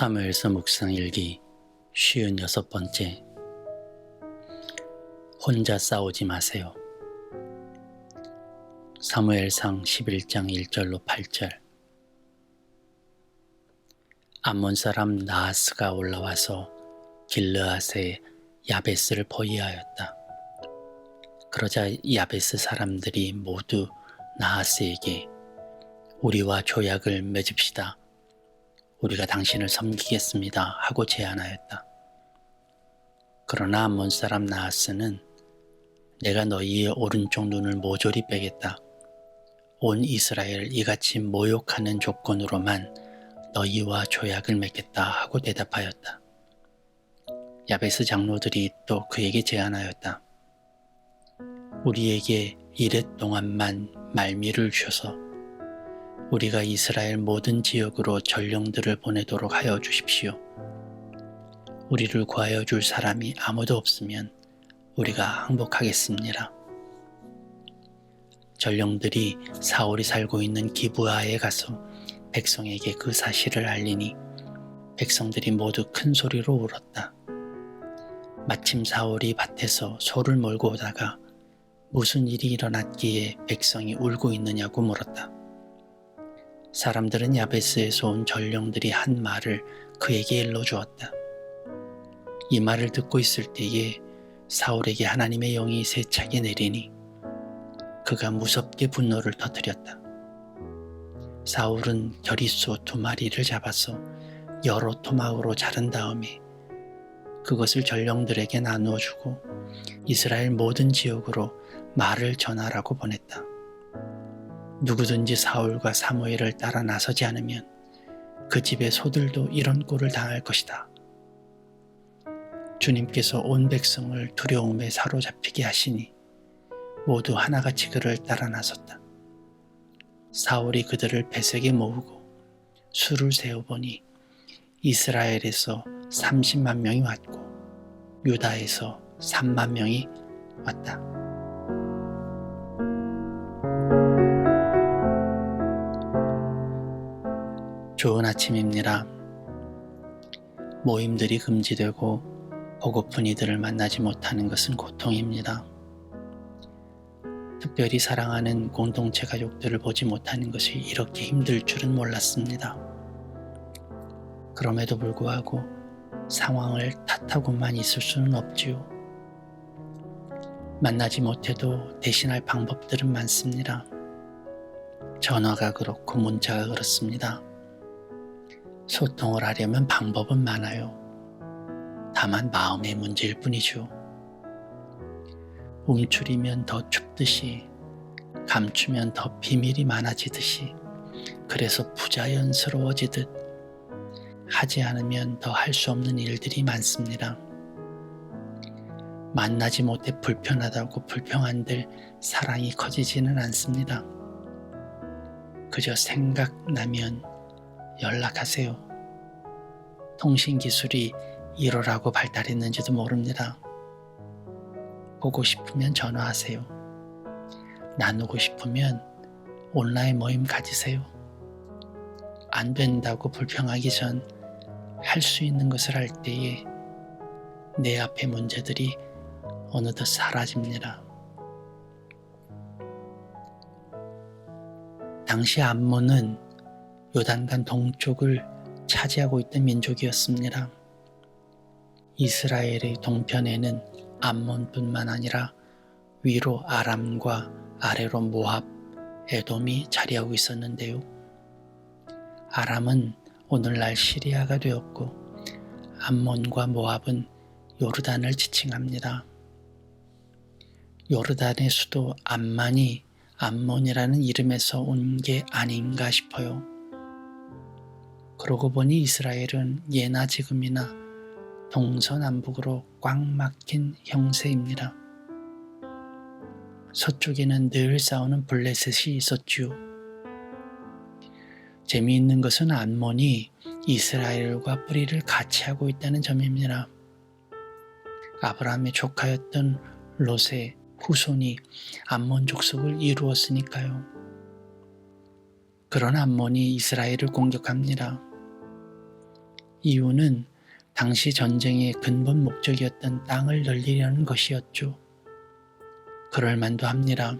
사무엘서 묵상 일기 56번째. 혼자 싸우지 마세요. 사무엘상 11장 1절로 8절. 암몬 사람 나하스가 올라와서 길르앗의 야베스를 포위하였다. 그러자 야베스 사람들이 모두 나하스에게 우리와 조약을 맺읍시다. 우리가 당신을 섬기겠습니다 하고 제안하였다. 그러나 암몬 사람 나하스는 내가 너희의 오른쪽 눈을 모조리 빼겠다. 온 이스라엘을 이같이 모욕하는 조건으로만 너희와 조약을 맺겠다 하고 대답하였다. 야베스 장로들이 또 그에게 제안하였다. 우리에게 이랫 동안만 말미를 주셔서 우리가 이스라엘 모든 지역으로 전령들을 보내도록 하여 주십시오. 우리를 구하여 줄 사람이 아무도 없으면 우리가 항복하겠습니다. 전령들이 사울이 살고 있는 기브아에 가서 백성에게 그 사실을 알리니 백성들이 모두 큰 소리로 울었다. 마침 사울이 밭에서 소를 몰고 오다가 무슨 일이 일어났기에 백성이 울고 있느냐고 물었다. 사람들은 야베스에서 온 전령들이 한 말을 그에게 일러주었다. 이 말을 듣고 있을 때에 사울에게 하나님의 영이 세차게 내리니 그가 무섭게 분노를 터뜨렸다. 사울은 겨릿소 2마리를 잡아서 여러 토막으로 자른 다음에 그것을 전령들에게 나누어 주고 이스라엘 모든 지역으로 말을 전하라고 보냈다. 누구든지 사울과 사무엘을 따라 나서지 않으면 그 집의 소들도 이런 꼴을 당할 것이다. 주님께서 온 백성을 두려움에 사로잡히게 하시니 모두 하나같이 그를 따라 나섰다. 사울이 그들을 배색에 모으고 수를 세어보니 이스라엘에서 30만 명이 왔고 유다에서 3만 명이 왔다. 좋은 아침입니다. 모임들이 금지되고 보고픈 이들을 만나지 못하는 것은 고통입니다. 특별히 사랑하는 공동체 가족들을 보지 못하는 것이 이렇게 힘들 줄은 몰랐습니다. 그럼에도 불구하고 상황을 탓하고만 있을 수는 없지요. 만나지 못해도 대신할 방법들은 많습니다. 전화가 그렇고 문자가 그렇습니다. 소통을 하려면 방법은 많아요. 다만 마음의 문제일 뿐이죠. 움츠리면 더 춥듯이 감추면 더 비밀이 많아지듯이 그래서 부자연스러워지듯 하지 않으면 더 할 수 없는 일들이 많습니다. 만나지 못해 불편하다고 불평한들 사랑이 커지지는 않습니다. 그저 생각나면 연락하세요. 통신기술이 1호라고 발달했는지도 모릅니다. 보고 싶으면 전화하세요. 나누고 싶으면 온라인 모임 가지세요. 안 된다고 불평하기 전 할 수 있는 것을 할 때에 내 앞의 문제들이 어느덧 사라집니다. 당시 암몬은 요단강 동쪽을 차지하고 있던 민족이었습니다. 이스라엘의 동편에는 암몬뿐만 아니라 위로 아람과 아래로 모압, 에돔이 자리하고 있었는데요. 아람은 오늘날 시리아가 되었고 암몬과 모압은 요르단을 지칭합니다. 요르단의 수도 암만이 암몬이라는 이름에서 온 게 아닌가 싶어요. 그러고 보니 이스라엘은 예나 지금이나 동서남북으로 꽉 막힌 형세입니다. 서쪽에는 늘 싸우는 블레셋이 있었지요. 재미있는 것은 암몬이 이스라엘과 뿌리를 같이 하고 있다는 점입니다. 아브라함의 조카였던 롯의 후손이 암몬 족속을 이루었으니까요. 그런 암몬이 이스라엘을 공격합니다. 이유는 당시 전쟁의 근본 목적이었던 땅을 늘리려는 것이었죠. 그럴 만도 합니다.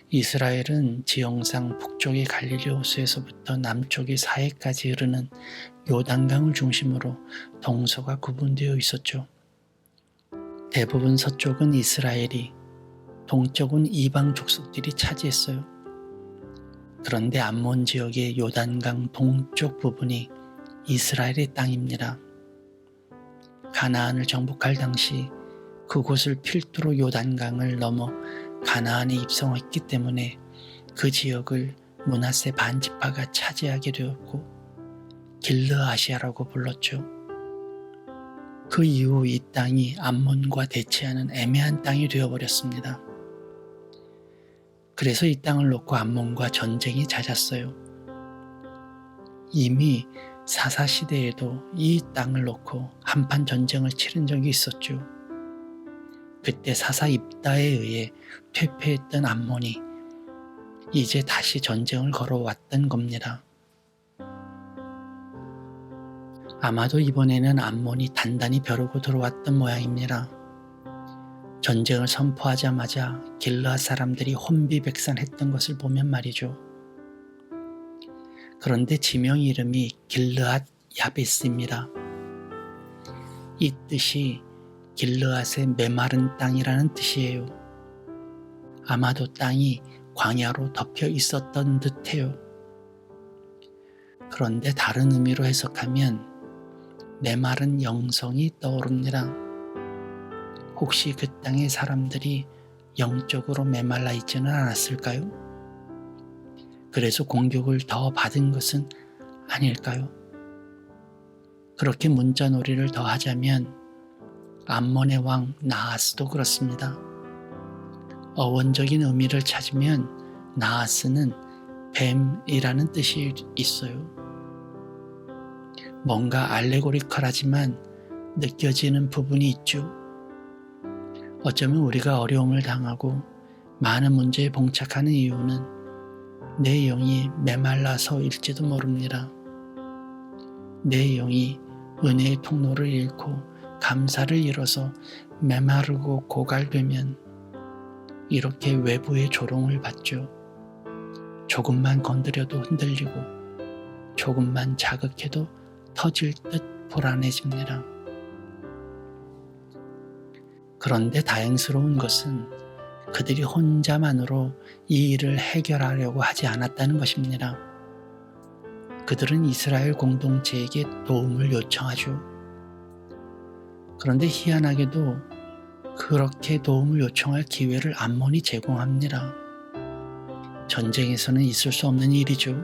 이스라엘은 지형상 북쪽의 갈릴리 호수에서부터 남쪽의 사해까지 흐르는 요단강을 중심으로 동서가 구분되어 있었죠. 대부분 서쪽은 이스라엘이, 동쪽은 이방 족속들이 차지했어요. 그런데 암몬 지역의 요단강 동쪽 부분이 이스라엘의 땅입니다. 가나안을 정복할 당시 그곳을 필두로 요단강을 넘어 가나안에 입성했기 때문에 그 지역을 므낫세 반지파가 차지하게 되었고 길르아시아라고 불렀죠. 그 이후 이 땅이 암몬과 대치하는 애매한 땅이 되어버렸습니다. 그래서 이 땅을 놓고 암몬과 전쟁이 잦았어요. 이미 사사시대에도 이 땅을 놓고 한판 전쟁을 치른 적이 있었죠. 그때 사사 입다에 의해 퇴폐했던 암몬이 이제 다시 전쟁을 걸어왔던 겁니다. 아마도 이번에는 암몬이 단단히 벼르고 들어왔던 모양입니다. 전쟁을 선포하자마자 길르앗 사람들이 혼비백산했던 것을 보면 말이죠. 그런데 지명 이름이 길르앗 야베스입니다. 이 뜻이 길르앗의 메마른 땅이라는 뜻이에요. 아마도 땅이 광야로 덮여 있었던 듯해요. 그런데 다른 의미로 해석하면 메마른 영성이 떠오릅니다. 혹시 그 땅의 사람들이 영적으로 메말라 있지는 않았을까요? 그래서 공격을 더 받은 것은 아닐까요? 그렇게 문자놀이를 더 하자면 암몬의 왕 나하스도 그렇습니다. 어원적인 의미를 찾으면 나하스는 뱀이라는 뜻이 있어요. 뭔가 알레고리컬하지만 느껴지는 부분이 있죠. 어쩌면 우리가 어려움을 당하고 많은 문제에 봉착하는 이유는 내 영이 메말라서일지도 모릅니다. 내 영이 은혜의 통로를 잃고 감사를 잃어서 메마르고 고갈되면 이렇게 외부의 조롱을 받죠. 조금만 건드려도 흔들리고 조금만 자극해도 터질 듯 불안해집니다. 그런데 다행스러운 것은 그들이 혼자만으로 이 일을 해결하려고 하지 않았다는 것입니다. 그들은 이스라엘 공동체에게 도움을 요청하죠. 그런데 희한하게도 그렇게 도움을 요청할 기회를 암몬이 제공합니다. 전쟁에서는 있을 수 없는 일이죠.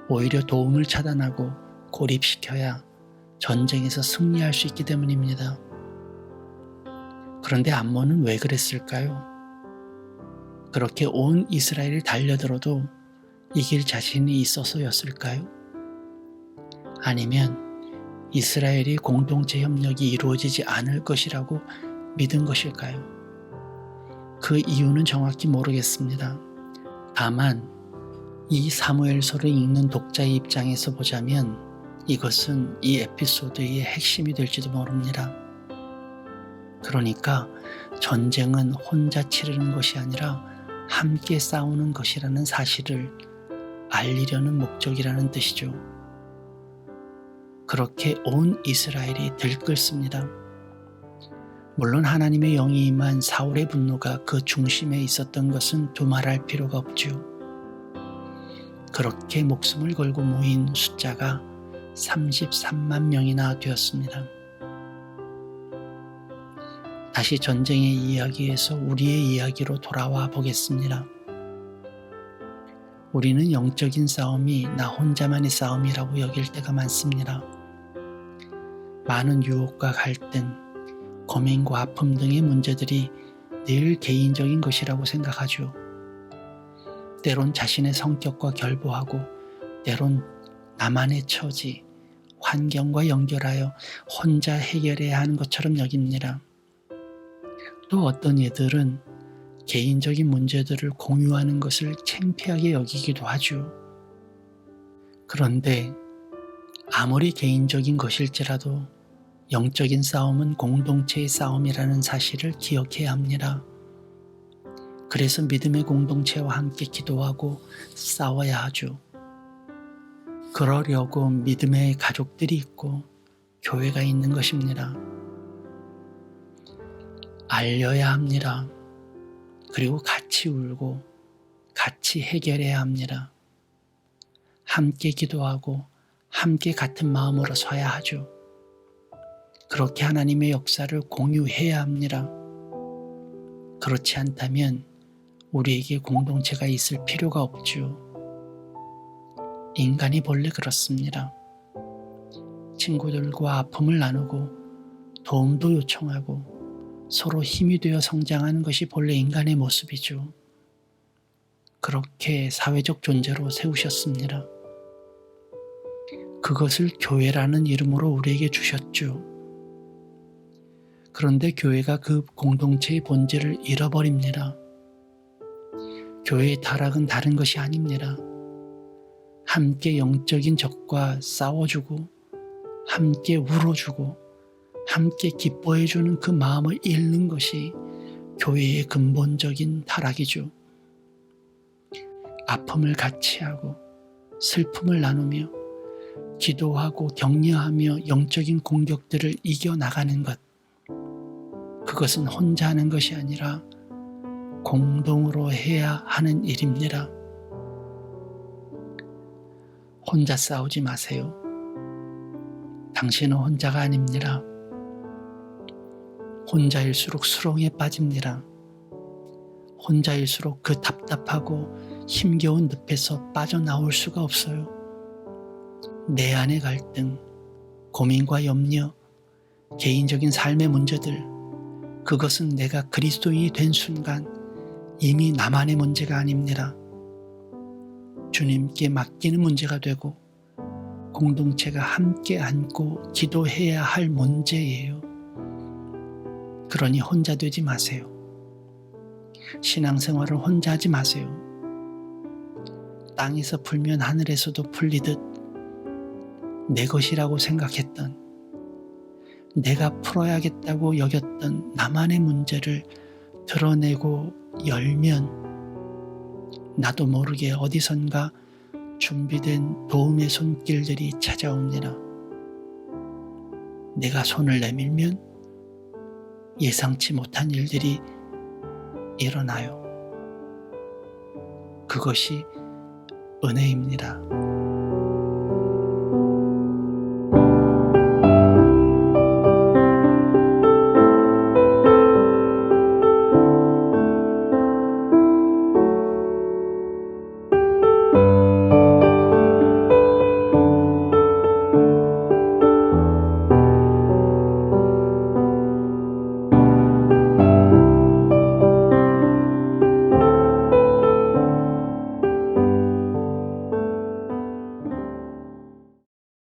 오히려 도움을 차단하고 고립시켜야 전쟁에서 승리할 수 있기 때문입니다. 그런데 암몬은 왜 그랬을까요? 그렇게 온 이스라엘이 달려들어도 이길 자신이 있어서였을까요? 아니면 이스라엘이 공동체 협력이 이루어지지 않을 것이라고 믿은 것일까요? 그 이유는 정확히 모르겠습니다. 다만 이 사무엘서를 읽는 독자의 입장에서 보자면 이것은 이 에피소드의 핵심이 될지도 모릅니다. 그러니까 전쟁은 혼자 치르는 것이 아니라 함께 싸우는 것이라는 사실을 알리려는 목적이라는 뜻이죠. 그렇게 온 이스라엘이 들끓습니다. 물론 하나님의 영이 임한 사울의 분노가 그 중심에 있었던 것은 두말할 필요가 없죠. 그렇게 목숨을 걸고 모인 숫자가 33만 명이나 되었습니다. 다시 전쟁의 이야기에서 우리의 이야기로 돌아와 보겠습니다. 우리는 영적인 싸움이 나 혼자만의 싸움이라고 여길 때가 많습니다. 많은 유혹과 갈등, 고민과 아픔 등의 문제들이 늘 개인적인 것이라고 생각하죠. 때론 자신의 성격과 결부하고 때론 나만의 처지, 환경과 연결하여 혼자 해결해야 하는 것처럼 여깁니다. 또 어떤 이들은 개인적인 문제들을 공유하는 것을 창피하게 여기기도 하죠. 그런데 아무리 개인적인 것일지라도 영적인 싸움은 공동체의 싸움이라는 사실을 기억해야 합니다. 그래서 믿음의 공동체와 함께 기도하고 싸워야 하죠. 그러려고 믿음의 가족들이 있고 교회가 있는 것입니다. 알려야 합니다. 그리고 같이 울고 같이 해결해야 합니다. 함께 기도하고 함께 같은 마음으로 서야 하죠. 그렇게 하나님의 역사를 공유해야 합니다. 그렇지 않다면 우리에게 공동체가 있을 필요가 없죠. 인간이 본래 그렇습니다. 친구들과 아픔을 나누고 도움도 요청하고 서로 힘이 되어 성장하는 것이 본래 인간의 모습이죠. 그렇게 사회적 존재로 세우셨습니다. 그것을 교회라는 이름으로 우리에게 주셨죠. 그런데 교회가 그 공동체의 본질을 잃어버립니다. 교회의 타락은 다른 것이 아닙니다. 함께 영적인 적과 싸워주고 함께 울어주고 함께 기뻐해주는 그 마음을 잃는 것이 교회의 근본적인 타락이죠. 아픔을 같이 하고 슬픔을 나누며 기도하고 격려하며 영적인 공격들을 이겨나가는 것, 그것은 혼자 하는 것이 아니라 공동으로 해야 하는 일입니다. 혼자 싸우지 마세요. 당신은 혼자가 아닙니다. 혼자일수록 수렁에 빠집니다. 혼자일수록 그 답답하고 힘겨운 늪에서 빠져나올 수가 없어요. 내 안의 갈등, 고민과 염려, 개인적인 삶의 문제들, 그것은 내가 그리스도인이 된 순간 이미 나만의 문제가 아닙니다. 주님께 맡기는 문제가 되고 공동체가 함께 안고 기도해야 할 문제예요. 그러니 혼자 되지 마세요. 신앙생활을 혼자 하지 마세요. 땅에서 풀면 하늘에서도 풀리듯 내 것이라고 생각했던, 내가 풀어야겠다고 여겼던 나만의 문제를 드러내고 열면 나도 모르게 어디선가 준비된 도움의 손길들이 찾아옵니다. 내가 손을 내밀면 예상치 못한 일들이 일어나요. 그것이 은혜입니다.